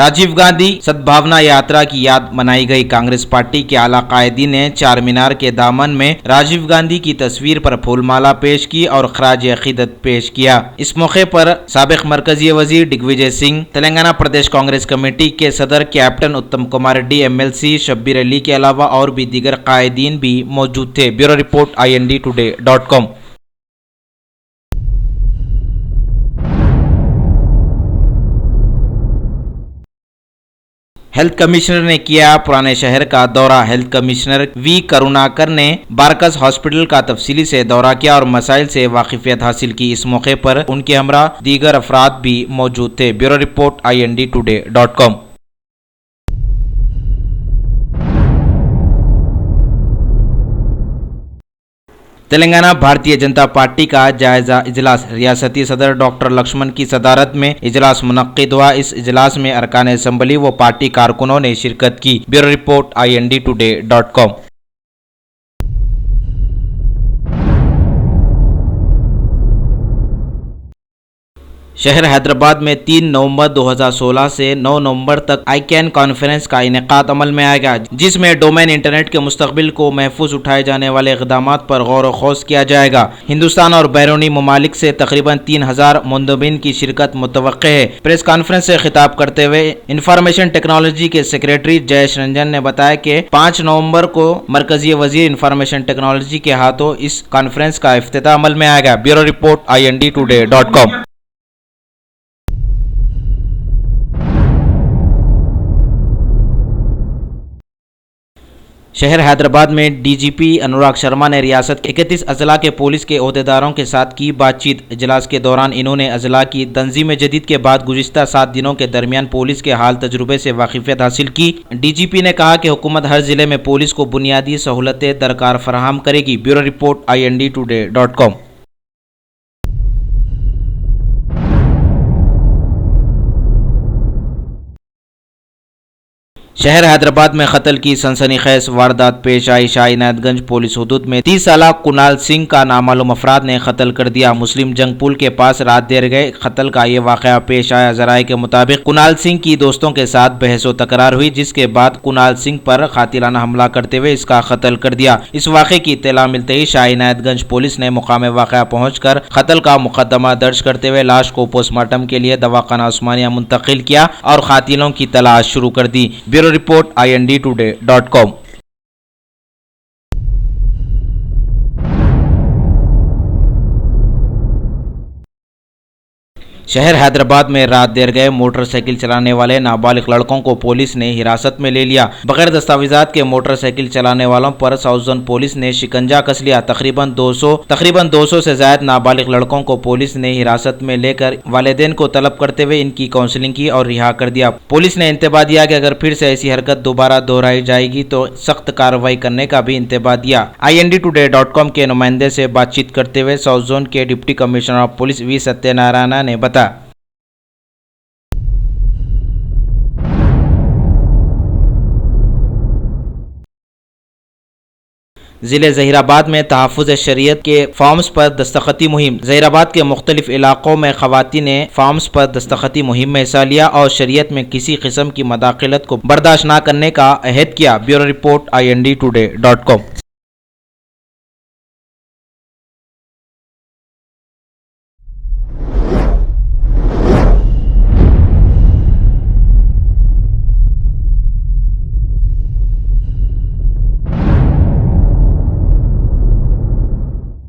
राजीव गांधी सद्भावना यात्रा की याद मनाई गई। कांग्रेस पार्टी के आला कायदीन ने चार मीनार के दामन में राजीव गांधी की तस्वीर पर फूलमाला पेश की और खराज अकीदत पेश किया। इस मौके पर साबिक मरकजी वजीर दिग्विजय सिंह, तेलंगाना प्रदेश कांग्रेस कमेटी के सदर कैप्टन उत्तम कुमार रेड्डी, MLC शब्बीर अली के अलावा और भी दीगर कायदीन भी मौजूद थे। Bureau report INDtoday.com। Health commissioner ने किया पुराने शहर का दौरा। हेल्थ कमिश्नर V करुणाकर ने बारकस हॉस्पिटल का तफसीली से दौरा किया और मसाइल से वाकिफियत हासिल की। इस मौके पर उनके हमरा दीगर अफराद भी मौजूद थे। Bureau report INDtoday.com। Telangana Bharatiya Janata party का जायजा इजलास। रियासती सदर डॉक्टर लक्ष्मण की सदारत में इजलास मुनक्किद हुआ। इस इजलास में अरकान असम्बली व पार्टी कारकुनों ने शिरकत की। Bureau report INDtoday.com। शहर हैदराबाद में 3 नवंबर 2016 से 9 नवंबर तक ICANN कॉन्फ्रेंस का इनेकाद अमल में आएगा, जिसमें डोमेन इंटरनेट के मुस्तकबिल को महफूज उठाए जाने वाले इक़दामात पर गौर व खौज किया जाएगा। हिंदुस्तान और बैरूनी ममालिक से तकरीबन 3000 मुंदबिन की शिरकत मुतवक्के है। प्रेस कॉन्फ्रेंस से खिताब करते हुए इंफॉर्मेशन टेक्नोलॉजी के सेक्रेटरी जयेश रंजन ने बताया कि 5 नवंबर को मरकजी वजीर इंफॉर्मेशन टेक्नोलॉजी के हाथों इस कॉन्फ्रेंस का इफ्तिताह अमल में आएगा। Bureau report INDtoday.com। शहर हैदराबाद में DGP अनुराग शर्मा ने रियासत के 31 अजला के पुलिस के ओहदेदारों के साथ की बातचीत। इजलास के दौरान इन्होंने अजला की तंजीम जदीद के बाद गुज़िश्ता 7 दिनों के दरमियान पुलिस के हाल तजुर्बे से वाकिफियत हासिल की। DGP ने कहा कि हुकूमत हर जिले में पुलिस को बुनियादी सहूलतें दरकार फराहम करेगी। Bureau report INDtoday.com। शहर हैदराबाद में कत्ल की सनसनीखेज वारदात पेश आई। शाह इनायतगंज पुलिस हुदूद में 30 साला कुणाल सिंह का नामालूम अफराद ने कत्ल कर दिया। मुस्लिम जंग पुल के पास रात देर गए कत्ल का ये वाक़या पेश आया। ज़राए के मुताबिक कुणाल सिंह की दोस्तों के साथ बहस व तकरार हुई, जिसके बाद कुणाल सिंह पर कातिलाना हमला करते हुए इसका कत्ल कर दिया। इस वाक़े की इत्तला मिलते ही शाह इनायतगंज पुलिस ने मुकाम वाक़या पहुँचकर कत्ल का मुकदमा दर्ज करते हुए लाश को पोस्टमार्टम के लिए दवाखाना उस्मानिया मुंतकिल किया और कातिलों की तलाश शुरू कर दी। Bureau report INDtoday.com। शहर हैदराबाद में रात देर गए मोटरसाइकिल चलाने वाले नाबालिग लड़कों को पुलिस ने हिरासत में ले लिया। बगैर दस्तावेजात के मोटरसाइकिल चलाने वालों पर साउथ जोन पुलिस ने शिकंजा कस लिया। तकरीबन 200 से ज्यादा नाबालिग लड़कों को पुलिस ने हिरासत में लेकर वालिदैन को तलब करते हुए इनकी काउंसलिंग की और रिहा कर दिया। पुलिस ने इंतबा दिया कि अगर फिर से ऐसी हरकत दोबारा दोहराई जाएगी तो सख्त कार्रवाई करने का भी इंतबा दिया। INDtoday.com के नुमाइंदे से बातचीत करते हुए साउथ जोन के deputy commissioner of police V Satyanarayan ने बताया, जिले ज़हीराबाद में तहफ़्फ़ुज़ शरीयत के फॉर्म्स पर दस्तखती मुहिम। ज़हीराबाद के मुख्तलिफ इलाकों में ख़वातीन ने फॉर्म्स पर दस्तखती मुहिम में हिस्सा लिया और शरीयत में किसी किस्म की मदाखलत को बर्दाश्त न करने का अहद किया। Bureau report INDtoday.com।